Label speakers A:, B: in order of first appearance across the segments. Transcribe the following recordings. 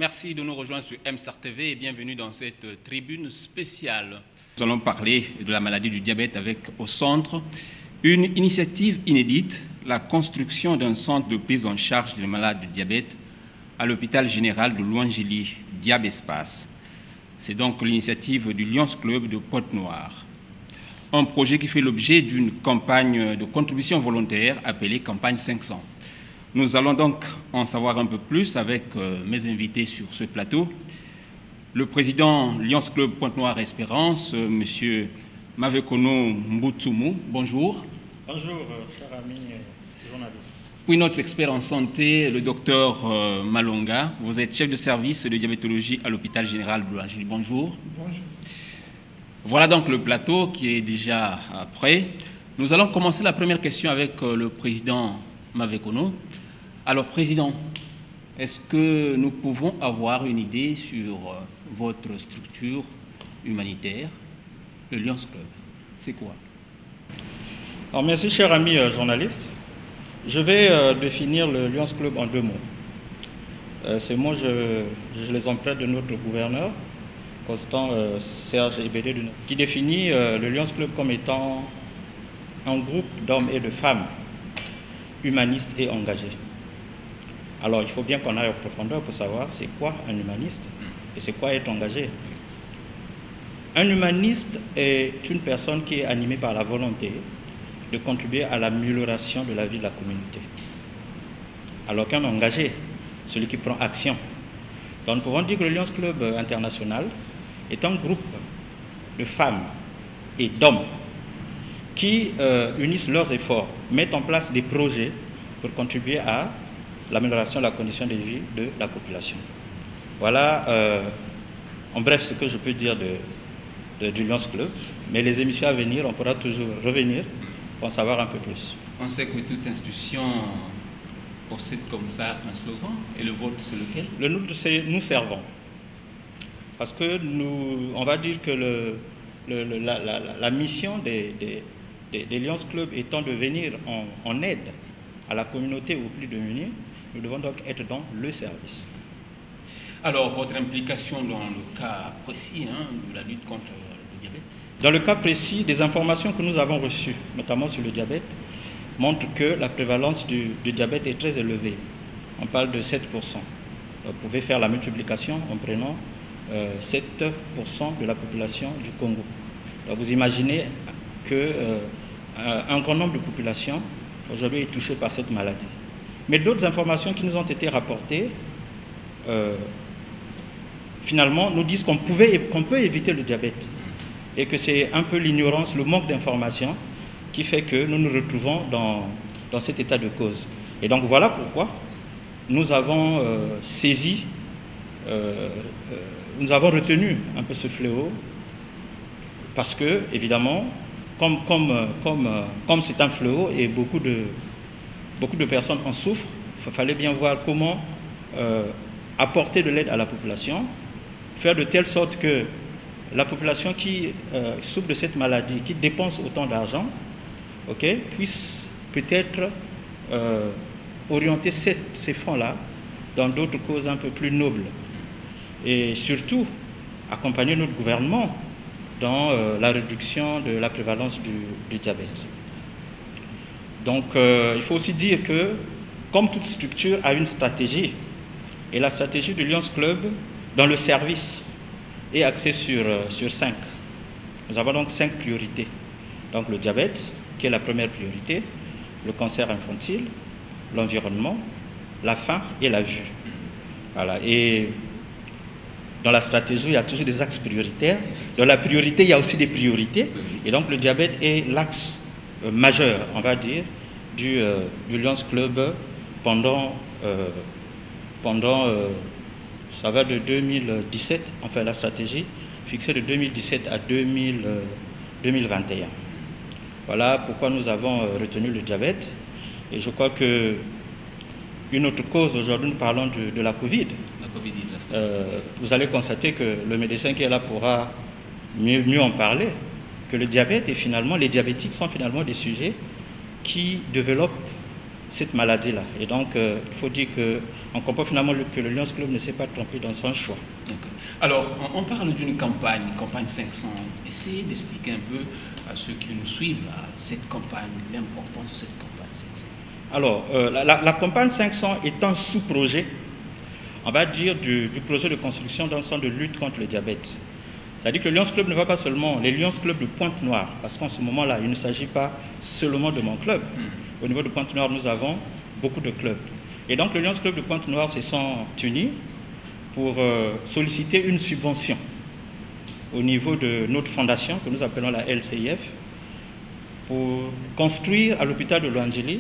A: Merci de nous rejoindre sur MSR TV et bienvenue dans cette tribune spéciale. Nous allons parler de la maladie du diabète avec au centre une initiative inédite, la construction d'un centre de prise en charge des malades du diabète à l'hôpital général de Louangélie, Diabespace. C'est donc l'initiative du Lions Club de Pointe-Noire. Un projet qui fait l'objet d'une campagne de contribution volontaire appelée Campagne 500. Nous allons donc en savoir un peu plus avec mes invités sur ce plateau. Le président Lions Club Pointe-Noire Espérance, M. Mavekono Mbutsumu, bonjour.
B: Bonjour, cher ami journaliste.
A: Puis notre expert en santé, le docteur Malonga. Vous êtes chef de service de diabétologie à l'hôpital général de Louangélie. Bonjour.
B: Bonjour.
A: Voilà donc le plateau qui est déjà prêt. Nous allons commencer la première question avec le président Mavekono. Alors, président, est-ce que nous pouvons avoir une idée sur votre structure humanitaire, le Lions Club? C'est quoi?
B: Alors, merci, cher ami journaliste. Je vais définir le Lions Club en deux mots. Ces mots, je les emprunte de notre gouverneur, Constant Serge Ebede, qui définit le Lions Club comme étant un groupe d'hommes et de femmes humanistes et engagés. Alors, il faut bien qu'on aille en profondeur pour savoir c'est quoi un humaniste et c'est quoi être engagé. Un humaniste est une personne qui est animée par la volonté de contribuer à l'amélioration de la vie de la communauté. Alors qu'un engagé, celui qui prend action. Donc, nous pouvons dire que le Lions Club International est un groupe de femmes et d'hommes qui unissent leurs efforts, mettent en place des projets pour contribuer à l'amélioration de la condition de vie de la population. Voilà, en bref, ce que je peux dire du Lions Club. Mais les émissions à venir, on pourra toujours revenir pour en savoir un peu plus.
A: On sait que toute institution possède comme ça un slogan. Et le vôtre, c'est lequel?
B: Le nôtre, c'est « Nous servons ». Parce que on va dire que la mission des Lions Club étant de venir en aide à la communauté aux plus démunis, nous devons donc être dans le service.
A: Alors, votre implication dans le cas précis de la lutte contre le diabète?
B: Dans le cas précis, des informations que nous avons reçues, notamment sur le diabète, montrent que la prévalence du diabète est très élevée. On parle de 7%. Vous pouvez faire la multiplication en prenant 7% de la population du Congo. Donc vous imaginez qu'un grand nombre de populations aujourd'hui est touchée par cette maladie. Mais d'autres informations qui nous ont été rapportées, finalement, nous disent qu'on peut éviter le diabète et que c'est un peu l'ignorance, le manque d'informations qui fait que nous nous retrouvons dans cet état de cause. Et donc voilà pourquoi nous avons saisi, nous avons retenu un peu ce fléau parce que, évidemment, comme c'est un fléau et beaucoup de personnes en souffrent, il fallait bien voir comment apporter de l'aide à la population, faire de telle sorte que la population qui souffre de cette maladie, qui dépense autant d'argent, puisse peut-être orienter ces fonds-là dans d'autres causes un peu plus nobles. Et surtout, accompagner notre gouvernement dans la réduction de la prévalence du diabète. Donc, il faut aussi dire que, comme toute structure a une stratégie, et la stratégie du Lions Club dans le service est axée sur 5. Nous avons donc 5 priorités. Donc, le diabète, qui est la première priorité, le cancer infantile, l'environnement, la faim et la vue. Voilà. Et dans la stratégie, il y a toujours des axes prioritaires. Dans la priorité, il y a aussi des priorités. Et donc, le diabète est l'axe majeur, on va dire, du Lions Club pendant ça va de 2017, enfin la stratégie fixée de 2017 à 2021. Voilà pourquoi nous avons retenu le diabète. Et je crois que une autre cause, aujourd'hui nous parlons de la Covid. Vous allez constater que le médecin qui est là pourra mieux en parler, que le diabète et finalement les diabétiques sont finalement des sujets qui développent cette maladie-là. Et donc, il faut dire qu'on comprend finalement que le Lions Club ne s'est pas trompé dans son choix.
A: Alors, on parle d'une campagne 500. Essayez d'expliquer un peu à ceux qui nous suivent cette campagne, l'importance de cette campagne 500.
B: Alors, la campagne 500 est un sous-projet, on va dire, du projet de construction d'un centre de lutte contre le diabète. C'est-à-dire que le Lions Club ne va pas seulement, les Lions Club de Pointe-Noire, parce qu'en ce moment-là, il ne s'agit pas seulement de mon club. Au niveau de Pointe-Noire, nous avons beaucoup de clubs. Et donc, le Lions Club de Pointe-Noire se sont unis pour solliciter une subvention au niveau de notre fondation, que nous appelons la LCIF, pour construire à l'hôpital de Loandjili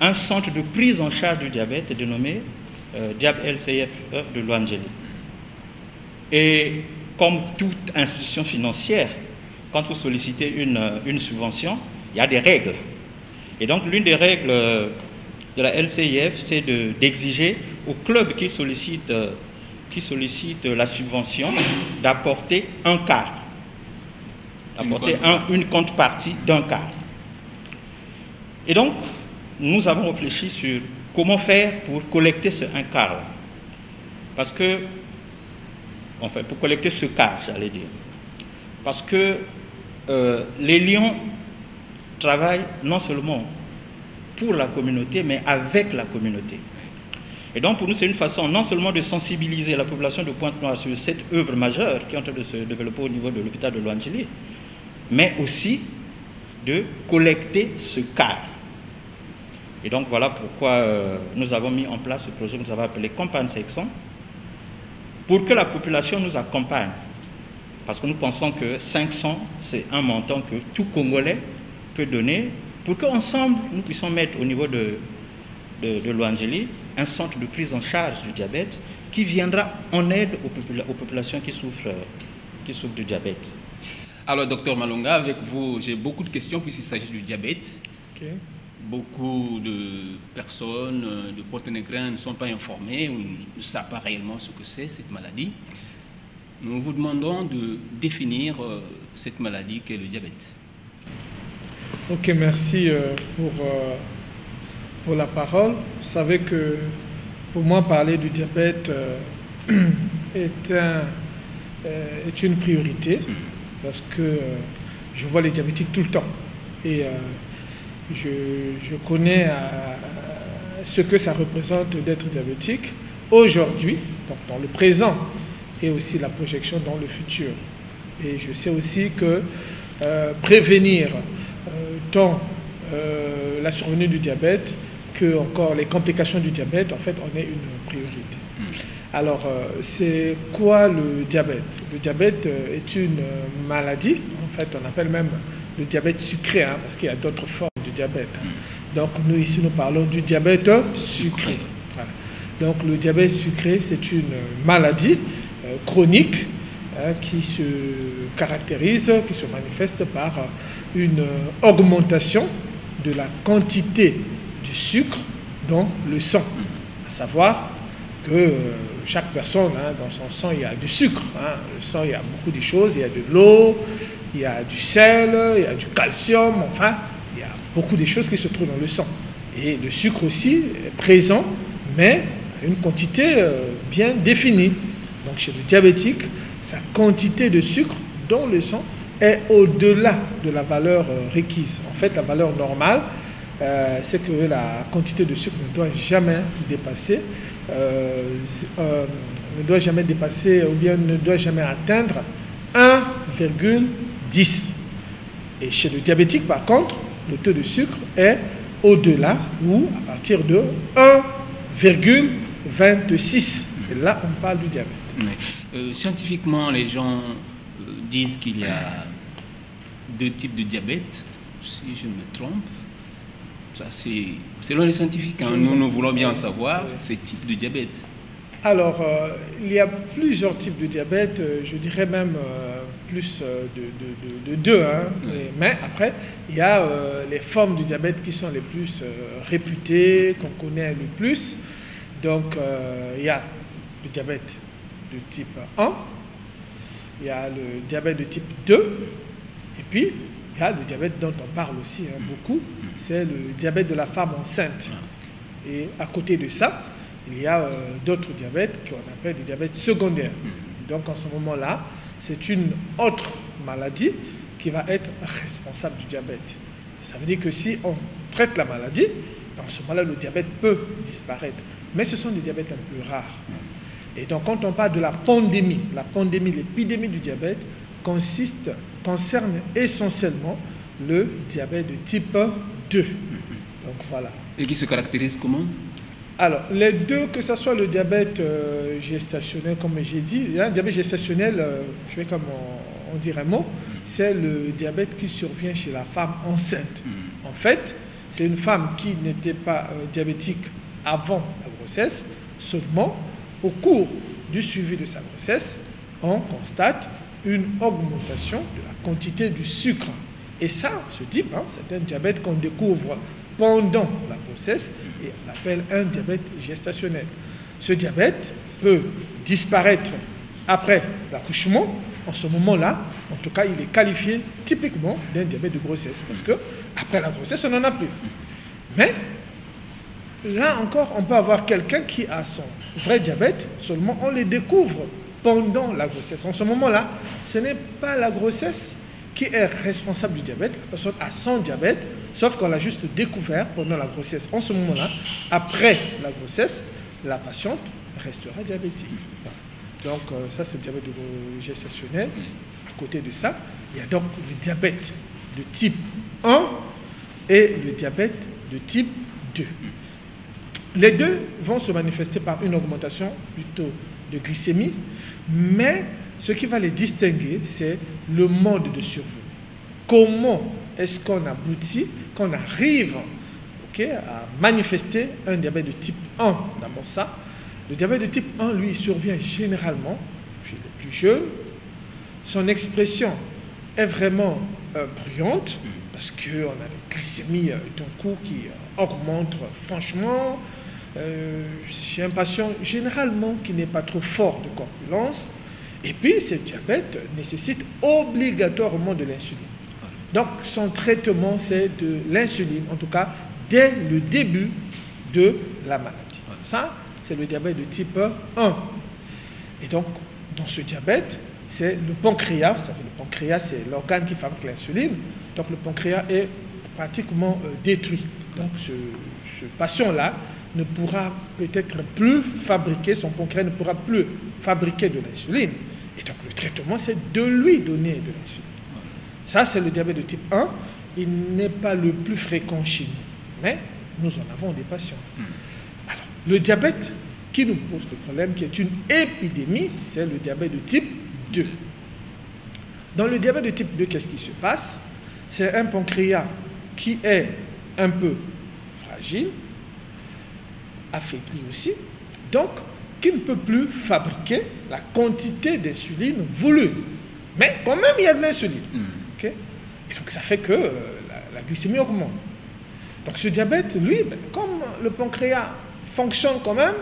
B: un centre de prise en charge du diabète dénommé Diab LCIF de Loandjili. Et comme toute institution financière, quand vous sollicitez une subvention, il y a des règles. Et donc, l'une des règles de la LCIF, c'est d'exiger au club qui sollicite la subvention d'apporter un quart, d'apporter une contrepartie d'un quart. Et donc, nous avons réfléchi sur comment faire pour collecter ce un quart-là. Parce que, enfin, pour collecter ce quart, j'allais dire. Parce que les Lions travaillent non seulement pour la communauté, mais avec la communauté. Et donc, pour nous, c'est une façon non seulement de sensibiliser la population de Pointe-Noire sur cette œuvre majeure qui est en train de se développer au niveau de l'hôpital de Loandjili, mais aussi de collecter ce quart. Et donc, voilà pourquoi nous avons mis en place ce projet que nous avons appelé Campagne 500, pour que la population nous accompagne. Parce que nous pensons que 500, c'est un montant que tout Congolais peut donner pour qu'ensemble, nous puissions mettre au niveau de Loandjili un centre de prise en charge du diabète qui viendra en aide aux populations qui souffrent du diabète.
A: Alors, docteur Malonga, avec vous, j'ai beaucoup de questions puisqu'il s'agit du diabète.
C: Okay.
A: Beaucoup de personnes de Ponténégrins ne sont pas informées ou ne savent pas réellement ce que c'est, cette maladie. Nous vous demandons de définir cette maladie qu'est le diabète.
C: Ok, merci pour la parole. Vous savez que pour moi, parler du diabète est une priorité parce que je vois les diabétiques tout le temps. Et je connais ce que ça représente d'être diabétique aujourd'hui, donc dans le présent, et aussi la projection dans le futur. Et je sais aussi que prévenir tant la survenue du diabète que encore les complications du diabète, en fait, en est une priorité. Alors, c'est quoi le diabète? Le diabète est une maladie, en fait, on appelle même le diabète sucré, hein, parce qu'il y a d'autres formes de diabète. Donc, nous, ici, nous parlons du diabète sucré. Voilà. Donc, le diabète sucré, c'est une maladie chronique qui se caractérise, qui se manifeste par une augmentation de la quantité du sucre dans le sang. À savoir que chaque personne, hein, dans son sang, il y a du sucre. Hein. Le sang, il y a beaucoup de choses. Il y a de l'eau, il y a du sel, il y a du calcium. Enfin, il y a beaucoup de choses qui se trouvent dans le sang. Et le sucre aussi est présent, mais à une quantité bien définie. Donc, chez le diabétique, sa quantité de sucre dans le sang est au-delà de la valeur requise. En fait, la valeur normale, c'est que la quantité de sucre ne doit jamais dépasser, ou bien ne doit jamais atteindre 1,10. Et chez le diabétique, par contre, le taux de sucre est au-delà ou à partir de 1,26. Et là, on parle du diabète.
A: Scientifiquement, les gens disent qu'il y a deux types de diabète, si je me trompe. Ça, c'est selon les scientifiques. Hein. Nous voulons bien savoir ces types de diabète.
C: Alors, il y a plusieurs types de diabète, je dirais même plus de deux. Hein. Oui. Mais après, il y a les formes du diabète qui sont les plus réputées, qu'on connaît le plus. Donc, il y a le diabète de type 1, il y a le diabète de type 2, et puis il y a le diabète dont on parle aussi beaucoup, c'est le diabète de la femme enceinte. Et à côté de ça, il y a d'autres diabètes qu'on appelle des diabètes secondaires. Donc en ce moment-là, c'est une autre maladie qui va être responsable du diabète. Ça veut dire que si on traite la maladie, en ce moment-là, le diabète peut disparaître. Mais ce sont des diabètes un peu rares. Et donc quand on parle de la pandémie, l'épidémie du diabète concerne essentiellement le diabète de type 2. Donc voilà.
A: Et qui se caractérise comment?
C: Alors, les deux, que ce soit le diabète gestationnel, comme j'ai dit, il y a un diabète gestationnel, je vais comme on dirait un mot, c'est le diabète qui survient chez la femme enceinte. En fait, c'est une femme qui n'était pas diabétique avant la grossesse, seulement au cours du suivi de sa grossesse, on constate une augmentation de la quantité du sucre. Et ça, ce type, c'est un diabète qu'on découvre pendant la grossesse et on l'appelle un diabète gestationnel. Ce diabète peut disparaître après l'accouchement. En ce moment-là, en tout cas, il est qualifié typiquement d'un diabète de grossesse parce que après la grossesse, on n'en a plus. Mais là encore, on peut avoir quelqu'un qui a son vrai diabète, seulement on le découvre pendant la grossesse. En ce moment-là, ce n'est pas la grossesse qui est responsable du diabète. La personne a son diabète, sauf qu'on l'a juste découvert pendant la grossesse. En ce moment-là, après la grossesse, la patiente restera diabétique. Donc ça, c'est le diabète gestationnel. À côté de ça, il y a donc le diabète de type 1 et le diabète de type 2. Les deux vont se manifester par une augmentation du taux de glycémie, mais ce qui va les distinguer, c'est le mode de survie. Comment est-ce qu'on aboutit, qu'on arrive à manifester un diabète de type 1? D'abord ça. Le diabète de type 1, lui, survient généralement chez les plus jeunes. Son expression est vraiment bruyante, parce qu'on a des glycémies d'un coup qui augmentent franchement. C'est un patient généralement qui n'est pas trop fort de corpulence. Et puis, ce diabète nécessite obligatoirement de l'insuline. Donc, son traitement, c'est de l'insuline, en tout cas, dès le début de la maladie. Ça, c'est le diabète de type 1. Et donc, dans ce diabète, c'est le pancréas. Vous savez, le pancréas, c'est l'organe qui fabrique l'insuline. Donc, le pancréas est pratiquement détruit. Donc, ce patient-là ne pourra peut-être plus fabriquer, son pancréas ne pourra plus fabriquer de l'insuline. Et donc, le traitement, c'est de lui donner de l'insuline. Ça, c'est le diabète de type 1. Il n'est pas le plus fréquent chez nous, mais nous en avons des patients. Alors, le diabète qui nous pose le problème, qui est une épidémie, c'est le diabète de type 2. Dans le diabète de type 2, qu'est-ce qui se passe? C'est un pancréas qui est un peu fragile, affaibli aussi, donc qui ne peut plus fabriquer la quantité d'insuline voulue. Mais quand même, il y a de l'insuline. Okay? Et donc, ça fait que la glycémie augmente. Donc, ce diabète, lui, comme le pancréas fonctionne quand même,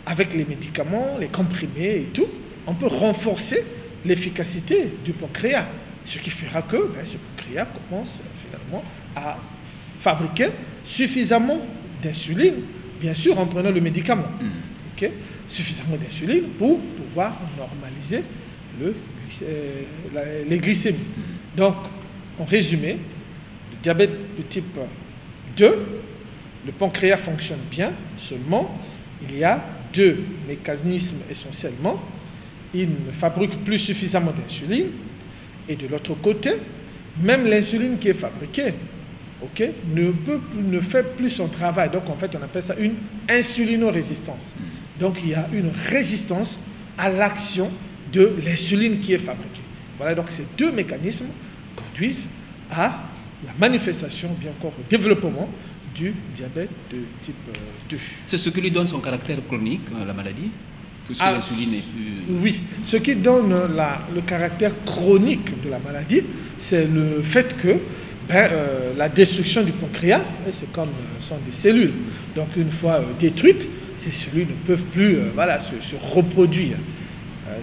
C: avec les médicaments, les comprimés et tout, on peut renforcer l'efficacité du pancréas. Ce qui fera que ce pancréas commence finalement à fabriquer suffisamment d'insuline, bien sûr en prenant le médicament. Okay? Suffisamment d'insuline pour pouvoir normaliser les glycémies. Donc, en résumé, le diabète de type 2, le pancréas fonctionne bien, seulement il y a deux mécanismes essentiellement. Il ne fabrique plus suffisamment d'insuline et de l'autre côté, même l'insuline qui est fabriquée ne fait plus son travail. Donc, en fait, on appelle ça une insulinorésistance. Donc, il y a une résistance à l'action de l'insuline qui est fabriquée. Voilà, donc ces deux mécanismes conduisent à la manifestation, bien encore au développement du diabète de type 2.
A: C'est ce qui lui donne son caractère chronique, la maladie, puisque l'insuline est plus...
C: Oui, ce qui donne le caractère chronique de la maladie, c'est le fait que la destruction du pancréas, c'est comme sont des cellules. Donc une fois détruites, ces cellules ne peuvent plus se reproduire.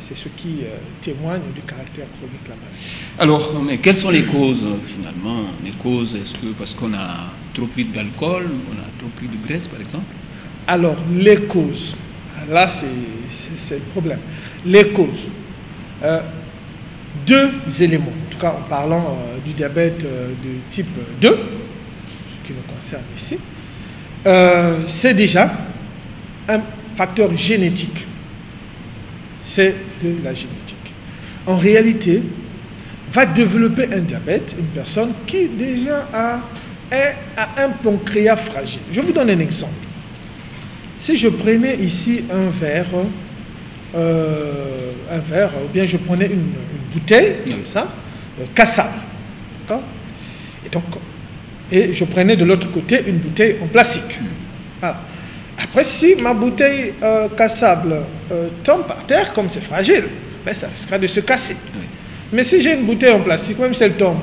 C: C'est ce qui témoigne du caractère chronique de la maladie.
A: Alors, mais quelles sont les causes finalement? Les causes, est-ce que parce qu'on a trop pris d'alcool, on a trop pris de graisse par exemple?
C: Alors, les causes, là c'est le problème. Les causes, deux éléments, en tout cas en parlant du diabète de type 2, ce qui nous concerne ici, c'est déjà un facteur génétique. C'est de la génétique. En réalité, va développer un diabète une personne qui déjà a un pancréas fragile. Je vous donne un exemple. Si je prenais ici un verre, ou bien je prenais une bouteille, comme ça, cassable, et je prenais de l'autre côté une bouteille en plastique. Voilà. Après, si ma bouteille cassable tombe par terre, comme c'est fragile, ben, ça risquera de se casser. Oui. Mais si j'ai une bouteille en plastique, même si elle tombe,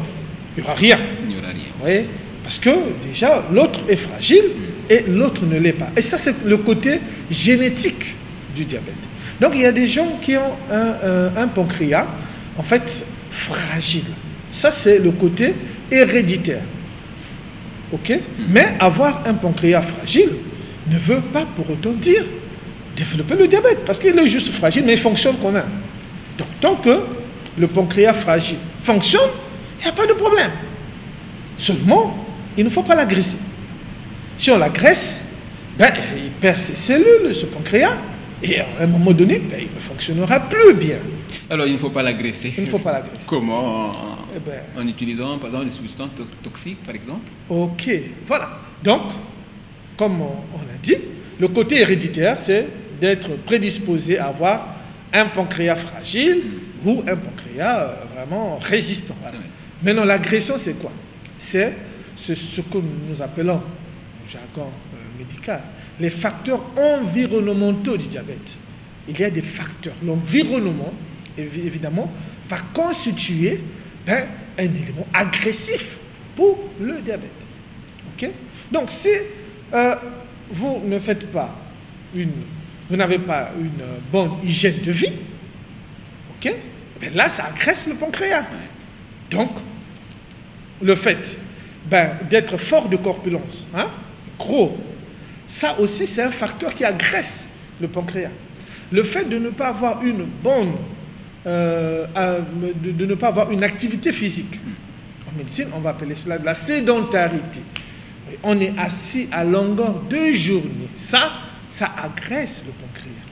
C: il n'y aura rien.
A: Il n'y aura rien.
C: Oui, parce que déjà, l'autre est fragile et l'autre ne l'est pas. Et ça, c'est le côté génétique du diabète. Donc, il y a des gens qui ont un pancréas, en fait, fragile. Ça, c'est le côté héréditaire. OK? Mais avoir un pancréas fragile ne veut pas pour autant dire développer le diabète, parce qu'il est juste fragile, mais il fonctionne quand même. Donc, tant que le pancréas fragile fonctionne, il n'y a pas de problème. Seulement, il ne faut pas l'agresser. Si on l'agresse, ben, il perd ses cellules, ce pancréas, et à un moment donné, ben, il ne fonctionnera plus bien.
A: Alors, il ne faut pas l'agresser.
C: Il ne faut pas l'agresser.
A: Comment? En utilisant, par exemple, des substances toxiques, par exemple? Ok,
C: voilà. Donc, comme on a dit, le côté héréditaire, c'est d'être prédisposé à avoir un pancréas fragile ou un pancréas vraiment résistant. Voilà. Maintenant, l'agression, c'est quoi? C'est ce que nous appelons, au jargon médical, les facteurs environnementaux du diabète. Il y a des facteurs. L'environnement, évidemment, va constituer un élément agressif pour le diabète. Okay? Donc, si vous ne faites pas vous n'avez pas une bonne hygiène de vie, ok? Ben là, ça agresse le pancréas. Donc, le fait d'être fort de corpulence, gros, ça aussi, c'est un facteur qui agresse le pancréas. Le fait de ne pas avoir une bonne, de ne pas avoir une activité physique. En médecine, on va appeler cela de la sédentarité. On est assis à longueur de journée. Ça agresse le pancréas.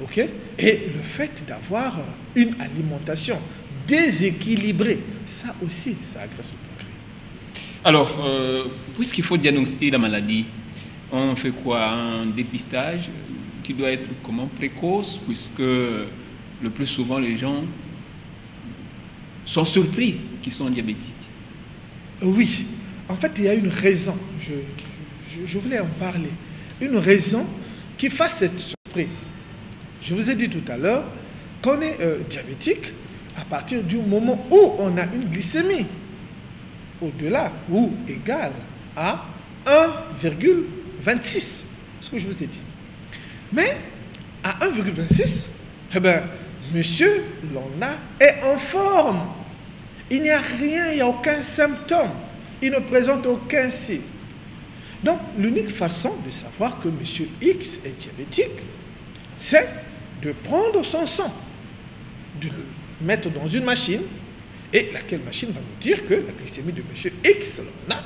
C: Okay? Et le fait d'avoir une alimentation déséquilibrée, ça aussi, ça agresse le pancréas.
A: Alors, puisqu'il faut diagnostiquer la maladie, on fait quoi? Un dépistage qui doit être comment précoce, puisque le plus souvent les gens sont surpris qu'ils sont diabétiques.
C: Oui, en fait il y a une raison, je voulais en parler, une raison qui fasse cette surprise. Je vous ai dit tout à l'heure qu'on est diabétique à partir du moment où on a une glycémie au-delà ou égale à 1,26, ce que je vous ai dit. Mais à 1,26, eh bien, monsieur Lona est en forme. Il n'y a rien, il n'y a aucun symptôme. Il ne présente aucun signe. Donc, l'unique façon de savoir que monsieur X est diabétique, c'est de prendre son sang, de le mettre dans une machine, et laquelle machine va nous dire que la glycémie de monsieur X Lona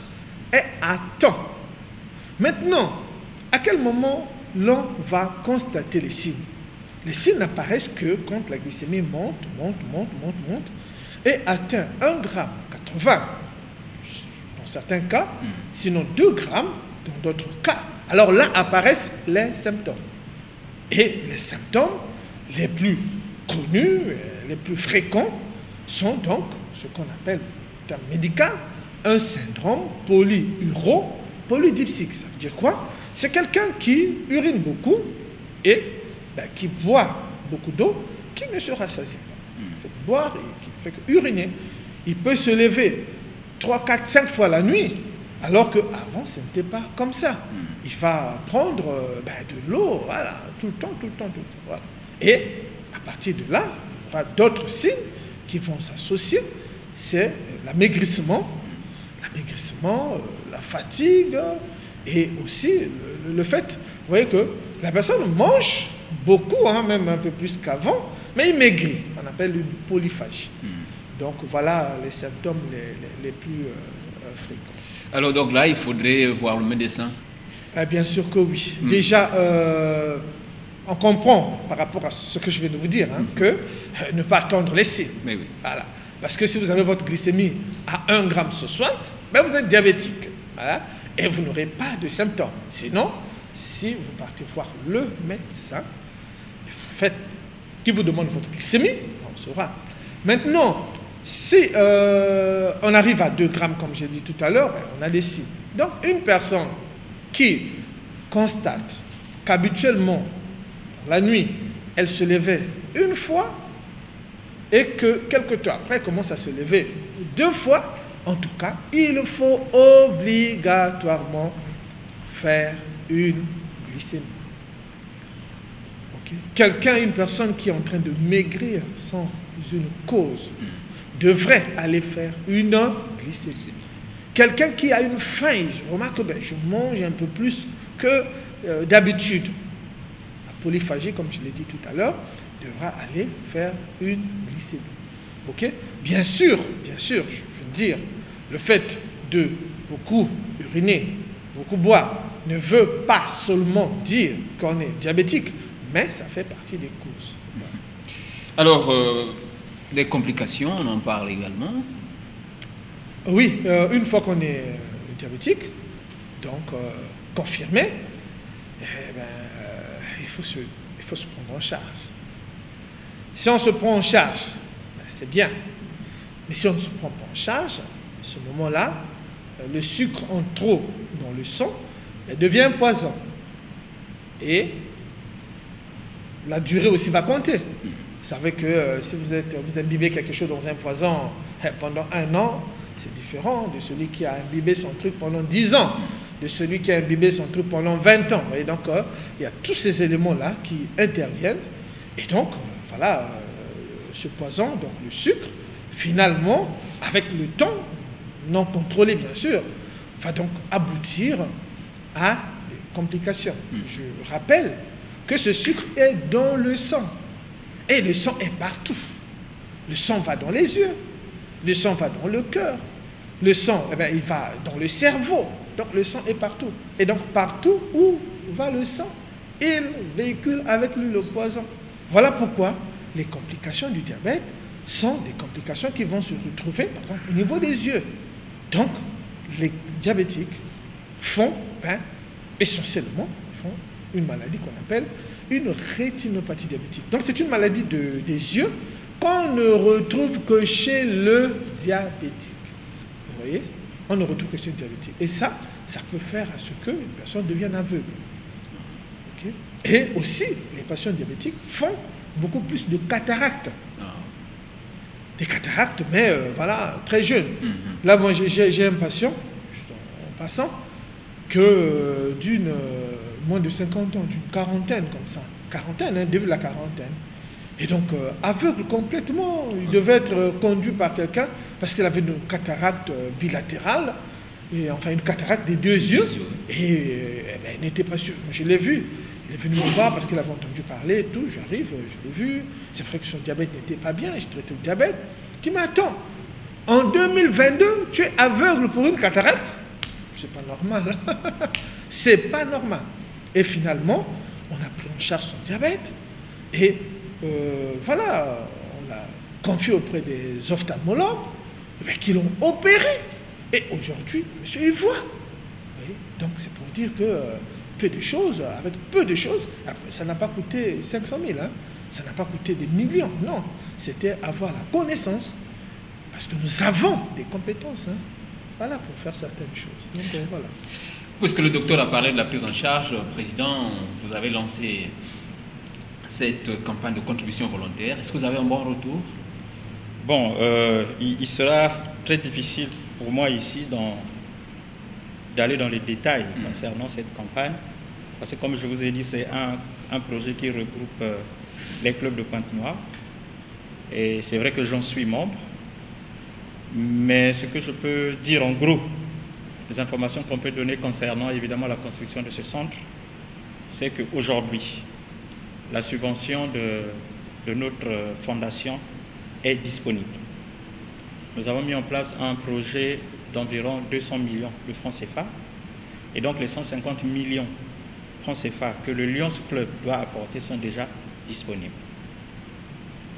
C: est à temps. Maintenant, à quel moment l'on va constater les signes? Les signes n'apparaissent que quand la glycémie monte, et atteint 1,80 g dans certains cas, sinon 2 g dans d'autres cas. Alors là apparaissent les symptômes. Et les symptômes les plus connus, les plus fréquents, sont donc ce qu'on appelle, en termes médicaux, un syndrome polydipsique. Ça veut dire quoi? C'est quelqu'un qui urine beaucoup et qui boit beaucoup d'eau, qui ne se rassasie pas. Il fait que boire et qui ne fait que uriner. Il peut se lever 3, 4, 5 fois la nuit, alors qu'avant, ce n'était pas comme ça. Il va prendre de l'eau, voilà, tout le temps. Voilà. Et à partir de là, il y aura d'autres signes qui vont s'associer. C'est l'amaigrissement, la fatigue et aussi le fait, vous voyez que la personne mange beaucoup, hein, même un peu plus qu'avant, mais il maigrit. On appelle une polyphagie. Donc voilà les symptômes les plus fréquents.
A: Alors donc là, il faudrait voir le médecin.
C: Bien sûr que oui. Déjà, on comprend par rapport à ce que je viens de vous dire, hein, que ne pas attendre les signes.
A: Mais oui.
C: Voilà. Parce que si vous avez votre glycémie à 1 g sur 60, ben vous êtes diabétique. Voilà. Et vous n'aurez pas de symptômes. Sinon, si vous partez voir le médecin, qui vous demande votre glycémie, on saura. Maintenant, si on arrive à 2 grammes, comme j'ai dit tout à l'heure, ben, on a des signes. Donc, une personne qui constate qu'habituellement, la nuit, elle se levait une fois et que quelque temps après, elle commence à se lever 2 fois, en tout cas, il faut obligatoirement faire une glycémie. Okay? Quelqu'un, une personne qui est en train de maigrir sans une cause, devrait aller faire une glycémie. Quelqu'un qui a une faim, je remarque que je mange un peu plus que d'habitude. La polyphagie, comme je l'ai dit tout à l'heure, devra aller faire une glycémie. Ok? Bien sûr, je veux dire, le fait de beaucoup uriner, beaucoup boire, ne veut pas seulement dire qu'on est diabétique, mais ça fait partie des causes.
A: Alors, des complications, on en parle également.
C: Oui, une fois qu'on est diabétique, donc confirmé, il faut se prendre en charge. Si on se prend en charge, c'est bien. Mais si on ne se prend pas en charge, à ce moment-là, le sucre en trop dans le sang devient poison. Et la durée aussi va compter. Vous savez que si vous imbibez quelque chose dans un poison pendant 1 an, c'est différent de celui qui a imbibé son truc pendant 10 ans, de celui qui a imbibé son truc pendant 20 ans. Et donc, il y a tous ces éléments-là qui interviennent. Et donc, voilà, ce poison, donc le sucre, finalement, avec le temps, non contrôlé bien sûr, va donc aboutir à des complications. Je rappelle que ce sucre est dans le sang. Et le sang est partout. Le sang va dans les yeux. Le sang va dans le cœur. Le sang, il va dans le cerveau. Donc le sang est partout. Et donc partout où va le sang, il véhicule avec lui le poison. Voilà pourquoi les complications du diabète sont des complications qui vont se retrouver, par exemple, au niveau des yeux. Donc, les diabétiques font, essentiellement, une maladie qu'on appelle une rétinopathie diabétique. Donc, c'est une maladie des yeux qu'on ne retrouve que chez le diabétique. Vous voyez? On ne retrouve que chez le diabétique. Et ça peut faire à ce qu'une personne devienne aveugle. Okay? Et aussi, les patients diabétiques font beaucoup plus de cataractes. Des cataractes, mais voilà, très jeunes. Là, moi, j'ai un patient, juste en passant, que d'une moins de 50 ans, d'une quarantaine comme ça. Quarantaine, début de la quarantaine. Et donc, aveugle complètement. Il devait être conduit par quelqu'un parce qu'il avait une cataracte bilatérale, et enfin une cataracte des 2 yeux. Et il n'était pas sûr. Je l'ai vu. Il est venu me voir parce qu'il avait entendu parler et tout. J'arrive, je l'ai vu. C'est vrai que son diabète n'était pas bien. Je traitais le diabète. Je dis, mais attends, en 2022, tu es aveugle pour une cataracte? C'est pas normal. C'est pas normal. Et finalement, on a pris en charge son diabète. Et voilà, on l'a confié auprès des ophtalmologues qui l'ont opéré. Et aujourd'hui, monsieur, il voit. Oui. Donc c'est pour dire que peu de choses, avec peu de choses, après, ça n'a pas coûté 500 000, hein. Ça n'a pas coûté des millions, non. C'était avoir la connaissance, parce que nous avons des compétences, hein, voilà, pour faire certaines choses. Donc voilà.
A: Puisque le docteur a parlé de la prise en charge, Président, vous avez lancé cette campagne de contribution volontaire. Est-ce que vous avez un bon retour?
B: Bon, il sera très difficile pour moi ici d'aller dans les détails concernant cette campagne, parce que comme je vous ai dit, c'est un projet qui regroupe les clubs de Pointe-Noire. Et c'est vrai que j'en suis membre. Mais ce que je peux dire en gros, les informations qu'on peut donner concernant évidemment la construction de ce centre, c'est qu'aujourd'hui, la subvention de notre fondation est disponible. Nous avons mis en place un projet d'environ 200 millions de francs CFA. Et donc les 150 millions de francs CFA que le Lions Club doit apporter sont déjà disponibles.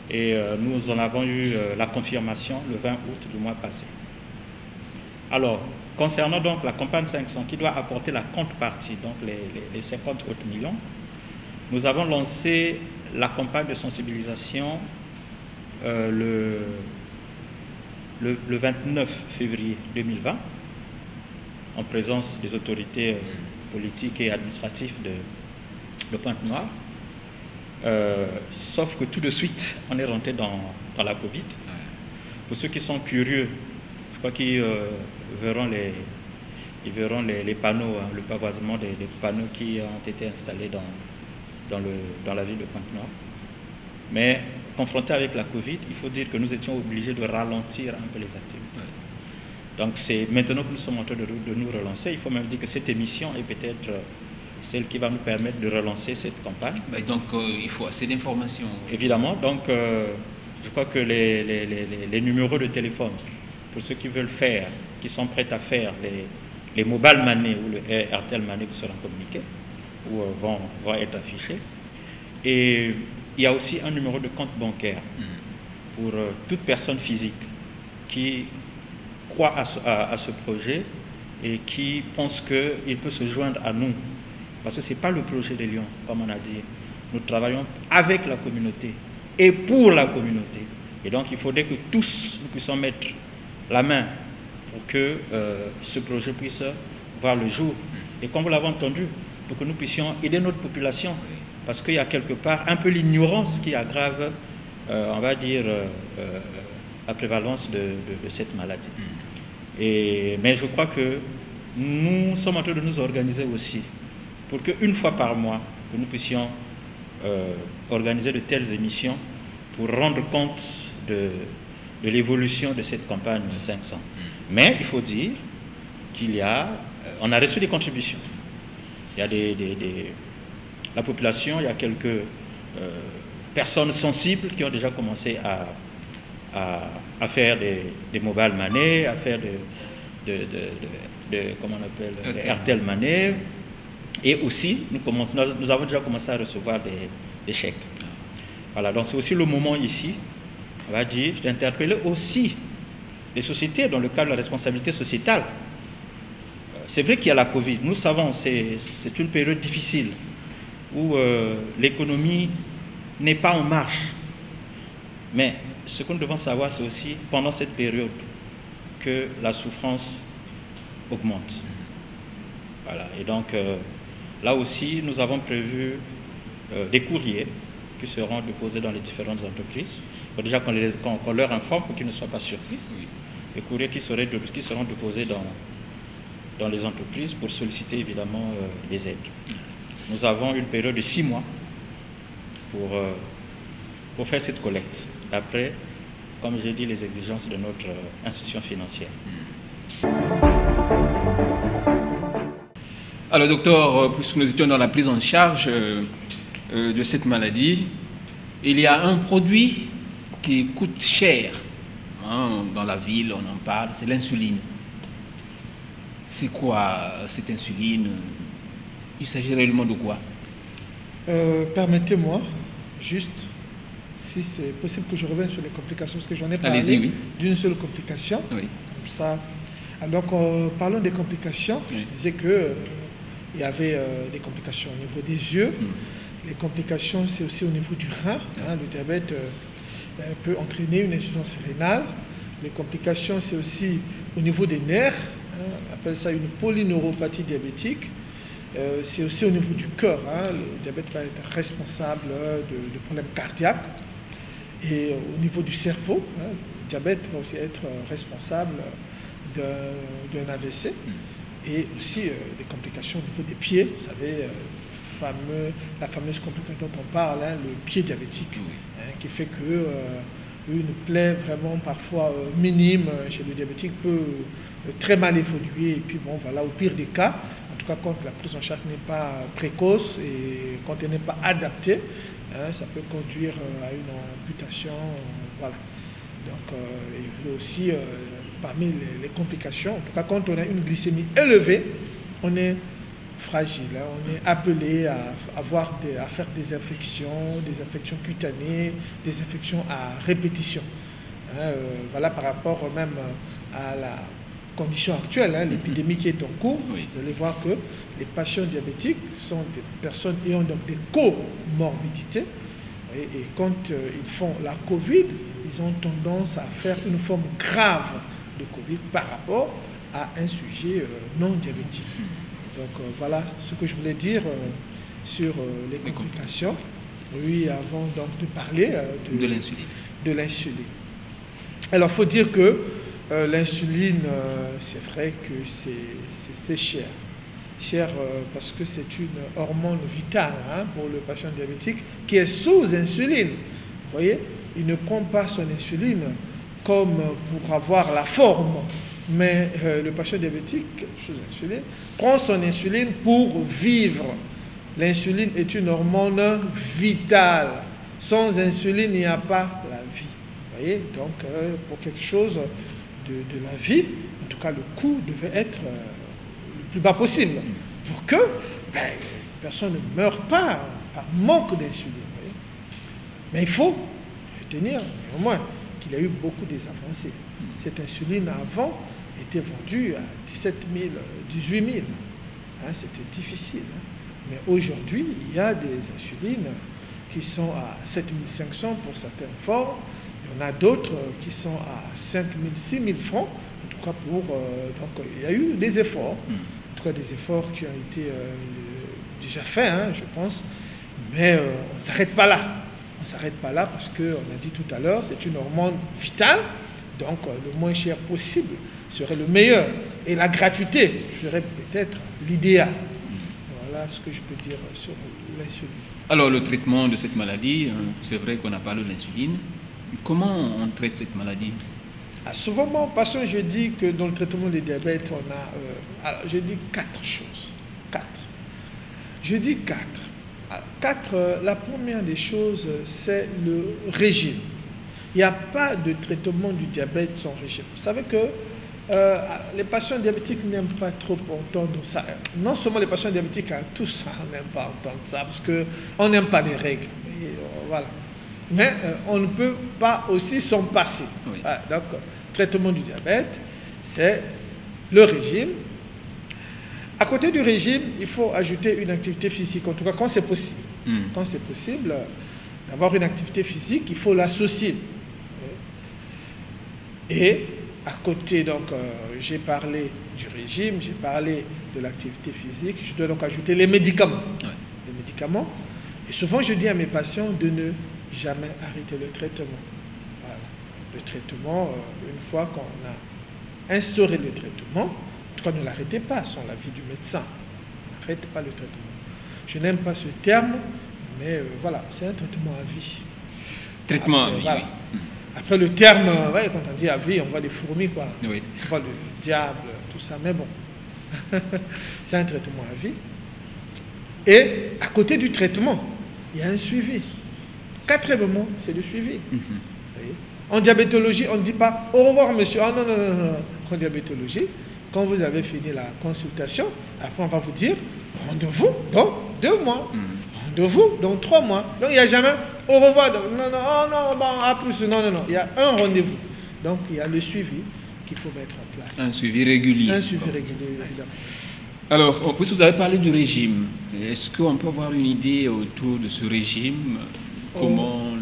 B: Et nous en avons eu la confirmation le 20 août du mois passé. Alors, concernant donc la campagne 500 qui doit apporter la contrepartie, donc les 50 autres millions, nous avons lancé la campagne de sensibilisation le 29 février 2020 en présence des autorités politiques et administratives de Pointe-Noire. Sauf que tout de suite, on est rentré dans la Covid. Pour ceux qui sont curieux, je crois qu'ils verront les panneaux, hein, le pavoisement des panneaux qui ont été installés dans la ville de Pointe-Noire. Mais confronté avec la Covid, il faut dire que nous étions obligés de ralentir un peu les activités. Donc c'est maintenant que nous sommes en train de nous relancer. Il faut même dire que cette émission est peut-être celle qui va nous permettre de relancer cette campagne.
A: Mais donc il faut assez d'informations.
B: Évidemment, donc je crois que les numéros de téléphone, pour ceux qui veulent faire, qui sont prêts à faire les mobile money ou le RTL money vous seront communiqués ou vont être affichés. Et il y a aussi un numéro de compte bancaire pour toute personne physique qui croit à ce projet et qui pense qu'il peut se joindre à nous. Parce que ce n'est pas le projet des Lions, comme on a dit. Nous travaillons avec la communauté et pour la communauté. Et donc, il faudrait que tous nous puissions mettre la main pour que ce projet puisse voir le jour. Et comme vous l'avez entendu, pour que nous puissions aider notre population. Parce qu'il y a quelque part un peu l'ignorance qui aggrave, on va dire, la prévalence de cette maladie. Mais je crois que nous sommes en train de nous organiser aussi pour qu'une fois par mois, que nous puissions organiser de telles émissions pour rendre compte de l'évolution de cette campagne 500. Mais il faut dire on a reçu des contributions. Il y a la population, il y a quelques personnes sensibles qui ont déjà commencé à faire des mobile money, à faire comment on appelle, des RTL money. Et aussi, nous avons déjà commencé à recevoir des chèques. Voilà, donc c'est aussi le moment ici, on va dire, d'interpeller aussi les sociétés dans le cadre de la responsabilité sociétale. C'est vrai qu'il y a la Covid, nous savons, c'est une période difficile où l'économie n'est pas en marche. Mais ce que nous devons savoir, c'est aussi pendant cette période que la souffrance augmente. Voilà, et donc là aussi, nous avons prévu des courriers qui seront déposés dans les différentes entreprises. Il faut déjà qu'on leur informe pour qu'ils ne soient pas surpris. Les courriers qui seront déposés dans les entreprises pour solliciter évidemment les aides. Nous avons une période de 6 mois pour faire cette collecte, d'après, comme j'ai dit, les exigences de notre institution financière.
A: Alors docteur, puisque nous étions dans la prise en charge de cette maladie, il y a un produit qui coûte cher, hein, dans la ville, on en parle, c'est l'insuline. C'est quoi cette insuline? Il s'agit réellement de quoi?
C: Permettez-moi, juste, si c'est possible que je revienne sur les complications, parce que j'en ai parlé d'une seule complication.
A: Oui.
C: Comme ça. Alors, parlons des complications. Oui. Je disais qu'il y avait des complications au niveau des yeux. Les complications, c'est aussi au niveau du rein. Hein, le diabète peut entraîner une insuffisance rénale. Les complications, c'est aussi au niveau des nerfs. Hein, on appelle ça une polyneuropathie diabétique. C'est aussi au niveau du cœur. Hein, le diabète va être responsable de problèmes cardiaques. Et au niveau du cerveau, hein, le diabète va aussi être responsable d'un AVC. Et aussi des complications au niveau des pieds. Vous savez, la fameuse complication dont on parle, hein, le pied diabétique, hein, qui fait que une plaie vraiment parfois minime chez le diabétique peut très mal évoluer. Et puis bon, voilà, au pire des cas, en tout cas quand la prise en charge n'est pas précoce et quand elle n'est pas adaptée, hein, ça peut conduire à une amputation. Voilà. Donc, et aussi, parmi les complications, en tout cas quand on a une glycémie élevée, on est fragile, hein, on est appelé à faire des infections cutanées, des infections à répétition. Hein, voilà, par rapport même à la condition actuelle, hein, l'épidémie qui est en cours, vous allez voir que les patients diabétiques sont des personnes ayant donc des comorbidités. Et quand ils font la Covid, ils ont tendance à faire une forme grave de Covid par rapport à un sujet non diabétique. Donc voilà ce que je voulais dire sur les complications. Oui, avant donc de parler de l'insuline. Alors il faut dire que l'insuline, c'est vrai que c'est cher. Cher parce que c'est une hormone vitale, hein, pour le patient diabétique qui est sous insuline. Vous voyez, il ne prend pas son insuline comme pour avoir la forme, mais le patient diabétique sous insuline prend son insuline pour vivre. L'insuline est une hormone vitale. Sans insuline, il n'y a pas la vie. Vous voyez, donc pour quelque chose de la vie, en tout cas le coût devait être plus bas possible, pour que personne ne meure pas par manque d'insuline. Mais il faut retenir néanmoins qu'il y a eu beaucoup des avancées. Cette insuline avant était vendue à 17 000, 18 000. Hein, c'était difficile. Hein. Mais aujourd'hui, il y a des insulines qui sont à 7 500 pour certaines formes. Il y en a d'autres qui sont à 5 000, 6 000 francs. En tout cas, donc il y a eu des efforts. En tout cas, des efforts qui ont été déjà faits, hein, je pense. Mais on ne s'arrête pas là. On ne s'arrête pas là parce qu'on a dit tout à l'heure, c'est une hormone vitale. Donc, le moins cher possible serait le meilleur. Et la gratuité serait peut-être l'idéal. Voilà ce que je peux dire sur l'insuline.
A: Alors, le traitement de cette maladie, c'est vrai qu'on a parlé de l'insuline. Comment on traite cette maladie?
C: Souvent, mon patient, je dis que dans le traitement du diabète, on a, je dis 4 choses. 4. Je dis 4. 4, la première des choses, c'est le régime. Il n'y a pas de traitement du diabète sans régime. Vous savez que les patients diabétiques n'aiment pas trop entendre ça. Non seulement les patients diabétiques, hein, tout ça, on n'aime pas entendre ça, parce qu'on n'aime pas les règles. Et, voilà. Mais on ne peut pas aussi s'en passer. Oui. Donc, traitement du diabète, c'est le régime. À côté du régime, il faut ajouter une activité physique, en tout cas quand c'est possible. Quand c'est possible d'avoir une activité physique, il faut l'associer. Et à côté, donc, j'ai parlé du régime, j'ai parlé de l'activité physique, je dois donc ajouter les médicaments. Oui. Les médicaments. Et souvent, je dis à mes patients de ne jamais arrêter le traitement. Voilà. Le traitement, une fois qu'on a instauré le traitement, en tout cas, ne l'arrêtez pas sans l'avis du médecin. N'arrêtez pas le traitement. Je n'aime pas ce terme, mais voilà, c'est un traitement à vie.
A: Traitement à vie,
C: voilà.
A: Oui.
C: Après, le terme, ouais, quand on dit à vie, on voit les fourmis, quoi.
A: Oui.
C: On voit le diable, tout ça, mais bon. C'est un traitement à vie. Et à côté du traitement, il y a un suivi. Quatrièmement, c'est le suivi. En diabétologie, on ne dit pas « au revoir, monsieur ». Ah non, non, non, non. En diabétologie, quand vous avez fini la consultation, après on va vous dire « rendez-vous dans 2 mois ». Rendez-vous dans 3 mois. Donc il n'y a jamais « au revoir ». Non, non, oh, non, bon, à plus. Non, non, non. Il y a un rendez-vous. Donc il y a le suivi qu'il faut mettre en place.
A: Un suivi régulier.
C: Un suivi régulier, évidemment.
A: Alors, puisque vous avez parlé du régime, est-ce qu'on peut avoir une idée autour de ce régime? Comment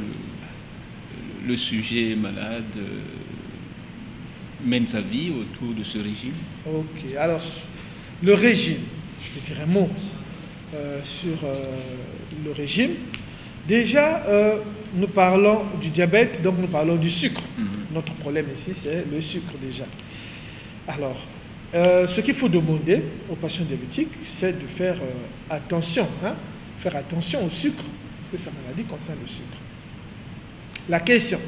A: le sujet malade mène sa vie autour de ce régime? Ok.
C: Alors, le régime, je vais dire un mot sur le régime. Déjà, nous parlons du diabète, donc nous parlons du sucre. Notre problème ici, c'est le sucre déjà. Alors, ce qu'il faut demander aux patients diabétiques, c'est de faire attention, hein, faire attention au sucre, parce que sa maladie concerne le sucre. La question,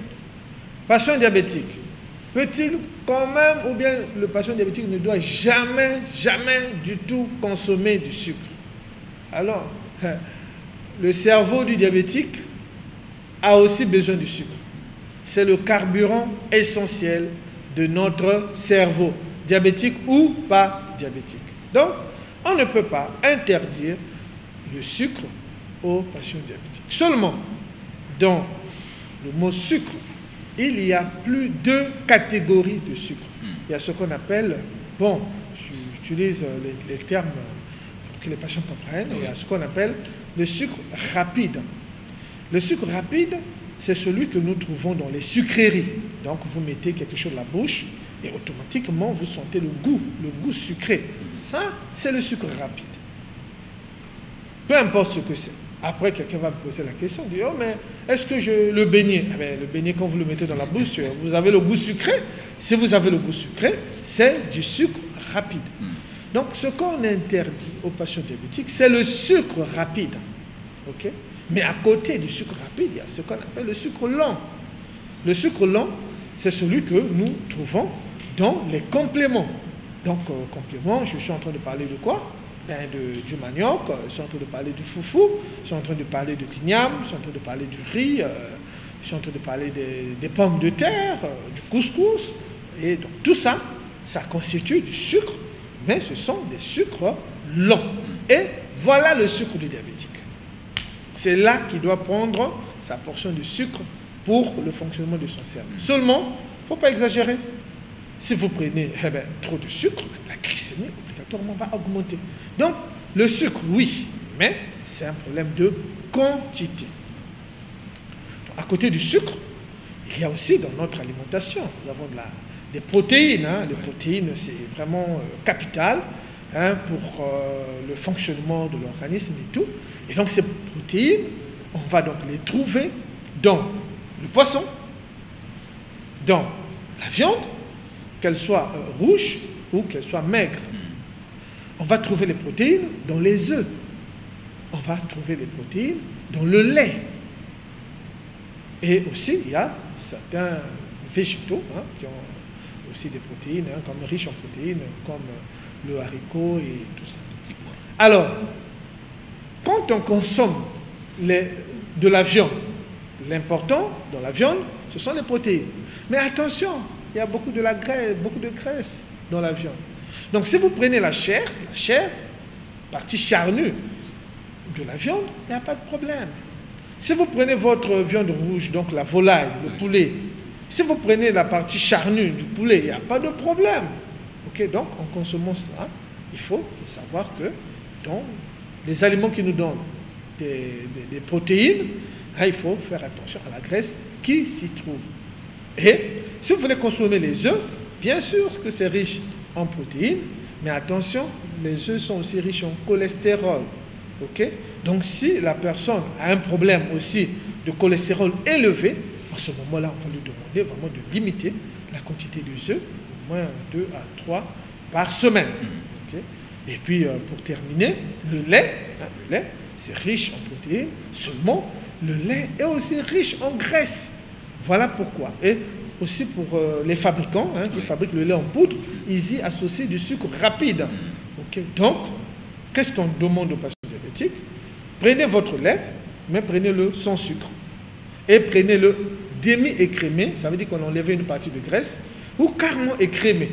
C: patient diabétique, peut-il quand même, ou bien le patient diabétique ne doit jamais, jamais du tout consommer du sucre? Alors, le cerveau du diabétique a aussi besoin du sucre. C'est le carburant essentiel de notre cerveau, diabétique ou pas diabétique. Donc, on ne peut pas interdire le sucre aux patients diabétiques. Seulement, dans le mot sucre, il y a plus de catégories de sucre. Il y a ce qu'on appelle, bon, j'utilise les termes pour que les patients comprennent, il y a ce qu'on appelle le sucre rapide. Le sucre rapide, c'est celui que nous trouvons dans les sucreries. Donc, vous mettez quelque chose dans la bouche et automatiquement, vous sentez le goût sucré. Ça, c'est le sucre rapide. Peu importe ce que c'est. Après, quelqu'un va me poser la question, dit, oh, mais est-ce que le beignet, le beignet, quand vous le mettez dans la bouche, vous avez le goût sucré. Si vous avez le goût sucré, c'est du sucre rapide. Donc, ce qu'on interdit aux patients diabétiques, c'est le sucre rapide. Okay? Mais à côté du sucre rapide, il y a ce qu'on appelle le sucre lent. Le sucre lent, c'est celui que nous trouvons dans les compléments. Donc, compléments, je suis en train de parler de quoi? Du manioc, je suis en train de parler du foufou, je suis en train de parler de l'igname, je suis en train de parler du riz, je suis en train de parler des pommes de terre, du couscous. Et donc, tout ça, ça constitue du sucre, mais ce sont des sucres lents. Et voilà le sucre du diabétique. C'est là qu'il doit prendre sa portion de sucre pour le fonctionnement de son cerveau. Seulement, il ne faut pas exagérer. Si vous prenez trop de sucre, la glycémie obligatoirement va augmenter. Donc, le sucre, oui, mais c'est un problème de quantité. Donc, à côté du sucre, il y a aussi dans notre alimentation, nous avons des protéines. Les protéines, c'est vraiment capital pour le fonctionnement de l'organisme et tout. Et donc, ces protéines, on va donc les trouver dans le poisson, dans la viande, qu'elle soit rouge ou qu'elle soit maigre. On va trouver les protéines dans les œufs. On va trouver les protéines dans le lait. Et aussi, il y a certains végétaux qui ont aussi des protéines, comme riches en protéines, comme le haricot et tout ça. Alors, quand on consomme de la viande, l'important dans la viande, ce sont les protéines. Mais attention, il y a beaucoup de graisse dans la viande. Donc, si vous prenez la chair, partie charnue de la viande, il n'y a pas de problème. Si vous prenez votre viande rouge, donc la volaille, le poulet, si vous prenez la partie charnue du poulet, il n'y a pas de problème. Okay, donc, en consommant cela, il faut savoir que dans les aliments qui nous donnent des protéines, il faut faire attention à la graisse qui s'y trouve. Et si vous voulez consommer les œufs, bien sûr que c'est riche en protéines, mais attention, les œufs sont aussi riches en cholestérol. Okay? Donc si la personne a un problème aussi de cholestérol élevé, en ce moment-là, on va lui demander vraiment de limiter la quantité des œufs, au moins 2 à 3 par semaine. Okay? Et puis, pour terminer, le lait, c'est riche en protéines, seulement le lait est aussi riche en graisse. Voilà pourquoi. Et aussi pour les fabricants qui fabriquent le lait en poudre, ils y associent du sucre rapide. Okay? Donc, qu'est-ce qu'on demande aux patients diabétiques? Prenez votre lait, mais prenez-le sans sucre. Et prenez-le demi-écrémé, ça veut dire qu'on enlève une partie de graisse, ou carrément écrémé.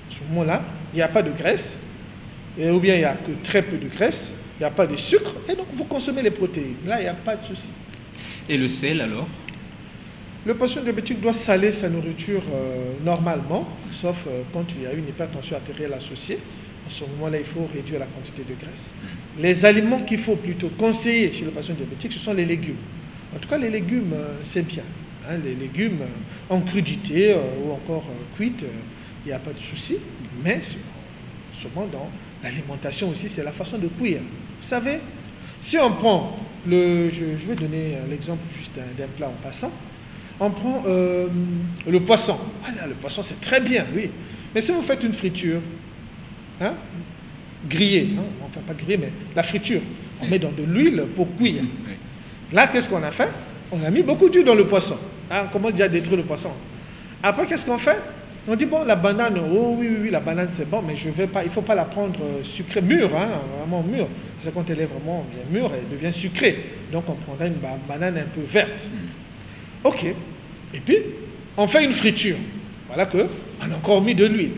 C: À ce moment-là, il n'y a pas de graisse, ou bien il n'y a que très peu de graisse, il n'y a pas de sucre, et donc vous consommez les protéines. Là, il n'y a pas de souci.
A: Et le sel alors?
C: Le patient diabétique doit saler sa nourriture normalement, sauf quand il y a une hypertension artérielle associée. À ce moment-là, il faut réduire la quantité de graisse. Les aliments qu'il faut plutôt conseiller chez le patient diabétique, ce sont les légumes. En tout cas, les légumes, c'est bien. Les légumes en crudité ou encore cuites, il n'y a pas de souci. Mais seulement dans l'alimentation aussi, c'est la façon de cuire. Vous savez, si on prend je vais donner l'exemple juste d'un plat en passant. On prend le poisson. Le poisson, c'est très bien, oui. Mais si vous faites une friture, grillée, enfin pas grillée, mais la friture, On met dans de l'huile pour cuire. Là, qu'est-ce qu'on a fait? On a mis beaucoup d'huile dans le poisson. Hein, on commence déjà à détruire le poisson. Après, qu'est-ce qu'on fait? On dit, bon, la banane, oh oui, la banane c'est bon, mais je vais pas, il ne faut pas la prendre sucrée, mûre, hein, vraiment mûre. Parce que quand elle est vraiment bien mûre, elle devient sucrée. Donc on prendra une banane un peu verte. Ok. Et puis, on fait une friture. Voilà qu'on a encore mis de l'huile.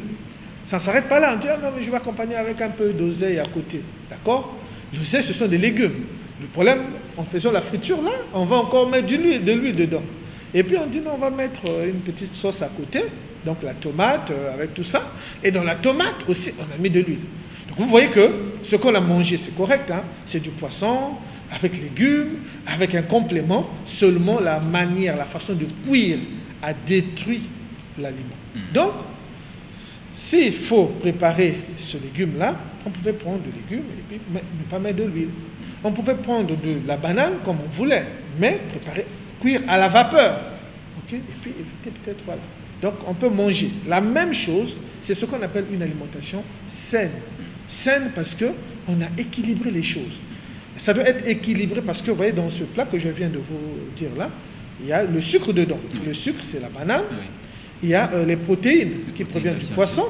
C: Ça ne s'arrête pas là. On dit, ah non, mais je vais accompagner avec un peu d'oseille à côté. D'accord? L'oseille, ce sont des légumes. Le problème, en faisant la friture là, on va encore mettre de l'huile dedans. Et puis on dit, non, on va mettre une petite sauce à côté. Donc la tomate avec tout ça. Et dans la tomate aussi, on a mis de l'huile. Donc vous voyez que ce qu'on a mangé, c'est correct. Hein? C'est du poisson, avec légumes, avec un complément. Seulement la manière, la façon de cuire a détruit l'aliment. Donc, s'il faut préparer ce légume-là, on pouvait prendre du légume et puis ne pas mettre de l'huile. On pouvait prendre de la banane comme on voulait, mais préparer, cuire à la vapeur. Okay? Et puis éviter peut-être, voilà. Donc on peut manger. La même chose, c'est ce qu'on appelle une alimentation saine. Saine parce qu'on a équilibré les choses. Ça doit être équilibré parce que, vous voyez, dans ce plat que je viens de vous dire là, il y a le sucre dedans. Le sucre, c'est la banane. Il y a les protéines qui proviennent du poisson.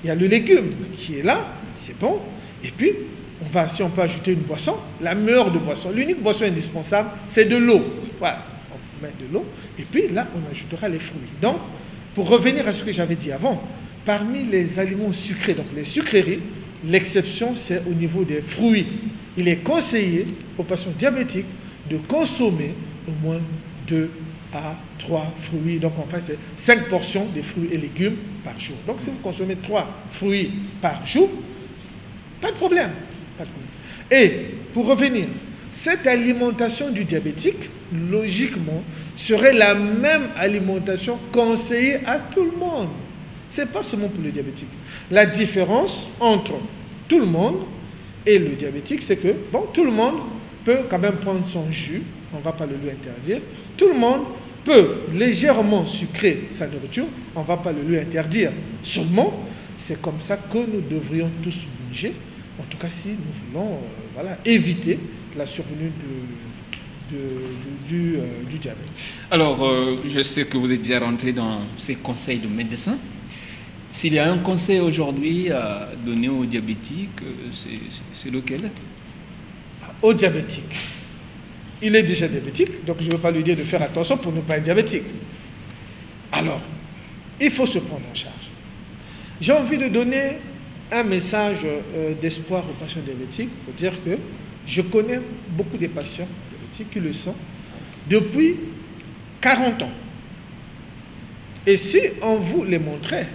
C: Il y a le légume qui est là, c'est bon. Et puis, si on peut ajouter une boisson, la meilleure de boisson, l'unique boisson indispensable, c'est de l'eau. Voilà, on met de l'eau. Et puis là, on ajoutera les fruits. Donc, pour revenir à ce que j'avais dit avant, parmi les aliments sucrés, donc les sucreries, l'exception, c'est au niveau des fruits. Il est conseillé aux patients diabétiques de consommer au moins 2 à 3 fruits. Donc, en fait, c'est 5 portions de fruits et légumes par jour. Donc, si vous consommez 3 fruits par jour, pas de problème. Pas de problème. Et, pour revenir, cette alimentation du diabétique, logiquement, serait la même alimentation conseillée à tout le monde. Ce n'est pas seulement pour le diabétique. La différence entre tout le monde et le diabétique, c'est que, bon, tout le monde peut quand même prendre son jus, on ne va pas le lui interdire. Tout le monde peut légèrement sucrer sa nourriture, on ne va pas le lui interdire. Seulement, c'est comme ça que nous devrions tous manger, en tout cas si nous voulons éviter la survenue du diabète.
A: Alors, je sais que vous êtes déjà rentré dans ces conseils de médecins. S'il y a un conseil aujourd'hui à donner aux diabétiques, c'est lequel?
C: Aux diabétiques. Il est déjà diabétique, donc je ne veux pas lui dire de faire attention pour ne pas être diabétique. Alors, il faut se prendre en charge. J'ai envie de donner un message d'espoir aux patients diabétiques pour dire que je connais beaucoup de patients diabétiques qui le sont depuis 40 ans. Et si on vous les montrait,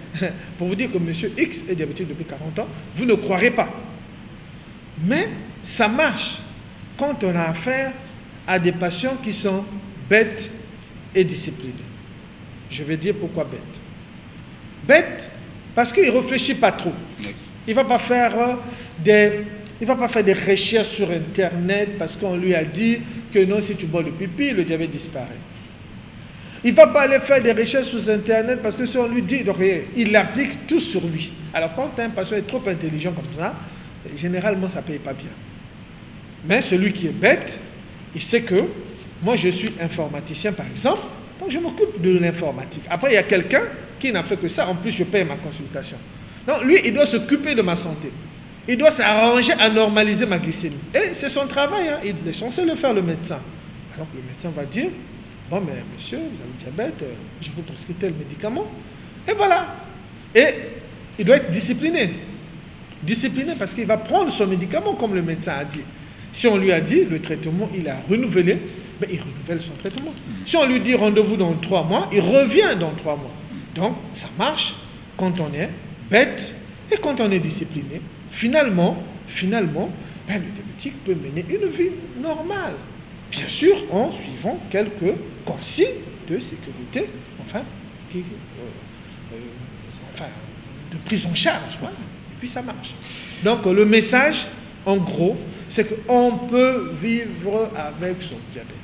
C: pour vous dire que monsieur X est diabétique depuis 40 ans, vous ne croirez pas. Mais ça marche quand on a affaire à des patients qui sont bêtes et disciplinés. Je vais dire pourquoi bêtes. Bêtes parce qu'il ne réfléchit pas trop. Il ne va pas faire des recherches sur Internet parce qu'on lui a dit que non, si tu bois le pipi, le diabète disparaît. Il ne va pas aller faire des recherches sur Internet parce que si on lui dit, donc il applique tout sur lui. Alors quand un patient est trop intelligent comme ça, généralement ça ne paye pas bien. Mais celui qui est bête, il sait que moi je suis informaticien par exemple, donc je m'occupe de l'informatique. Après il y a quelqu'un qui n'a fait que ça, en plus je paye ma consultation. Donc lui il doit s'occuper de ma santé. Il doit s'arranger à normaliser ma glycémie. Et c'est son travail, hein. Il est censé le faire le médecin. Alors le médecin va dire, bon mais monsieur, vous avez le diabète, je vous prescris tel médicament. Et voilà. Et il doit être discipliné. Discipliné parce qu'il va prendre son médicament comme le médecin a dit. Si on lui a dit le traitement, il a renouvelé, mais il renouvelle son traitement. Si on lui dit rendez-vous dans 3 mois, il revient dans 3 mois. Donc ça marche quand on est bête et quand on est discipliné. Finalement, le diabétique peut mener une vie normale. Bien sûr, en suivant quelques consignes de sécurité, de prise en charge. Voilà. Et puis ça marche. Donc le message, en gros, c'est qu'on peut vivre avec son diabète.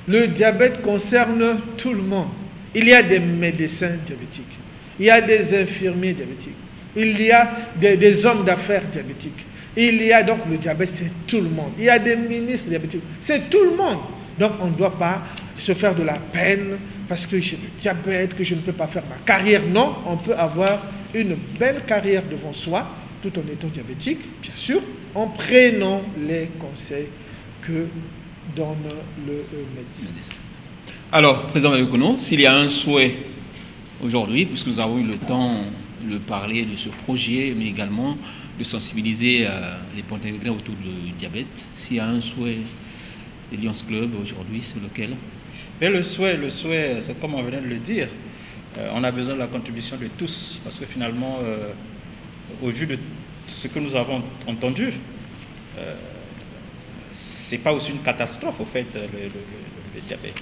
C: Le diabète concerne tout le monde. Il y a des médecins diabétiques. Il y a des infirmiers diabétiques. Il y a des hommes d'affaires diabétiques. Il y a donc le diabète, c'est tout le monde. Il y a des ministres diabétiques, c'est tout le monde. Donc on ne doit pas se faire de la peine parce que j'ai le diabète, que je ne peux pas faire ma carrière. Non, on peut avoir une belle carrière devant soi, tout en étant diabétique, bien sûr, en prenant les conseils que donne le médecin.
A: Alors, Président Mayokono, s'il y a un souhait aujourd'hui, puisque nous avons eu le temps de parler de ce projet, mais également de sensibiliser les Ponténégrins autour du diabète, s'il y a un souhait des Lions Club aujourd'hui, c'est lequel?
B: Et le souhait, c'est comme on venait de le dire, on a besoin de la contribution de tous, parce que finalement, au vu de ce que nous avons entendu, c'est pas aussi une catastrophe au fait le diabète.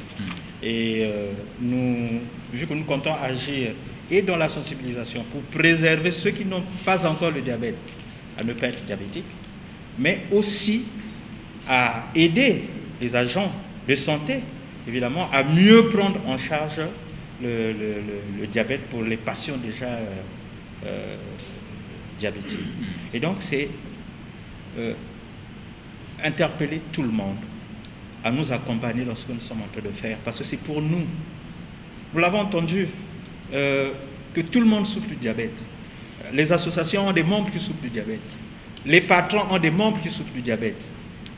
B: Et vu que nous comptons agir et dans la sensibilisation pour préserver ceux qui n'ont pas encore le diabète à ne pas être diabétiques, mais aussi à aider les agents de santé, évidemment, à mieux prendre en charge le diabète pour les patients déjà diabétiques. Et donc, c'est interpeller tout le monde à nous accompagner dans ce que nous sommes en train de faire, parce que c'est pour nous. Vous l'avez entendu, que tout le monde souffre du diabète. Les associations ont des membres qui souffrent du diabète. Les patrons ont des membres qui souffrent du diabète.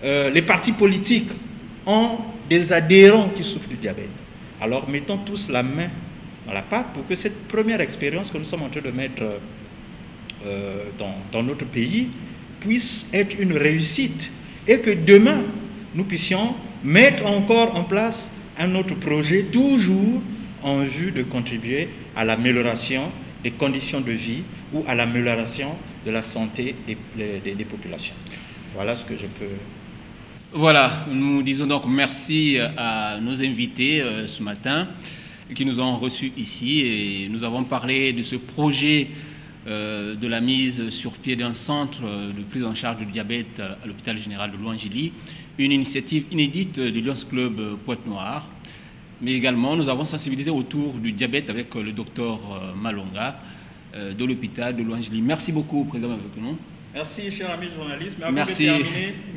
B: Les partis politiques ont des adhérents qui souffrent du diabète. Alors, mettons tous la main dans la pâte pour que cette première expérience que nous sommes en train de mettre dans notre pays puisse être une réussite et que demain, nous puissions mettre encore en place un autre projet, toujours en vue de contribuer à l'amélioration des conditions de vie ou à l'amélioration de la santé des populations. Voilà ce que je peux...
A: Voilà, nous disons donc merci à nos invités ce matin qui nous ont reçus ici et nous avons parlé de ce projet de la mise sur pied d'un centre de prise en charge du diabète à l'hôpital général de Louangili, une initiative inédite du Lions Club Pointe-Noire. Mais également, nous avons sensibilisé autour du diabète avec le docteur Malonga de l'hôpital de Louangili. Merci beaucoup, Président Mayokono.
B: Merci, cher ami journaliste. Mais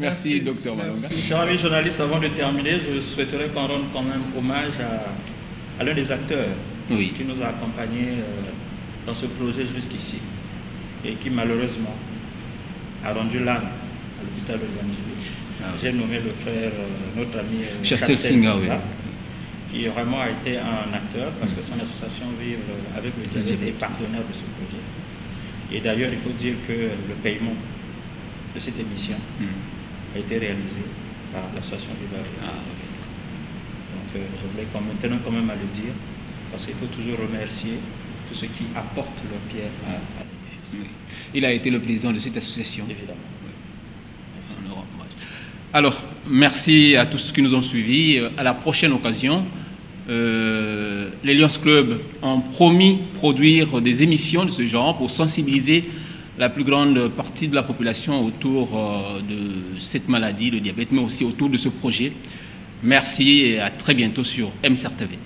A: merci, docteur Malonga.
B: Cher ami journaliste, avant de terminer, je souhaiterais qu'on rende quand même hommage à l'un des acteurs qui nous a accompagnés dans ce projet jusqu'ici et qui malheureusement a rendu l'âme à l'hôpital de Louangili. J'ai nommé le frère, notre ami Chastel Singa, qui vraiment a été un acteur parce que son association Vivre avec le diabète est partenaire de ce projet. Et d'ailleurs, il faut dire que le paiement de cette émission a été réalisé par l'association Vivre avec le diabète. Donc, je voulais quand même à le dire parce qu'il faut toujours remercier tous ceux qui apportent leur pierre à l'édifice.
A: Oui. Il a été le président de cette association.
B: Évidemment.
A: Oui. Alors, merci à tous ceux qui nous ont suivis. À la prochaine occasion, les Lions Club ont promis produire des émissions de ce genre pour sensibiliser la plus grande partie de la population autour de cette maladie, le diabète, mais aussi autour de ce projet. Merci et à très bientôt sur MCRTV.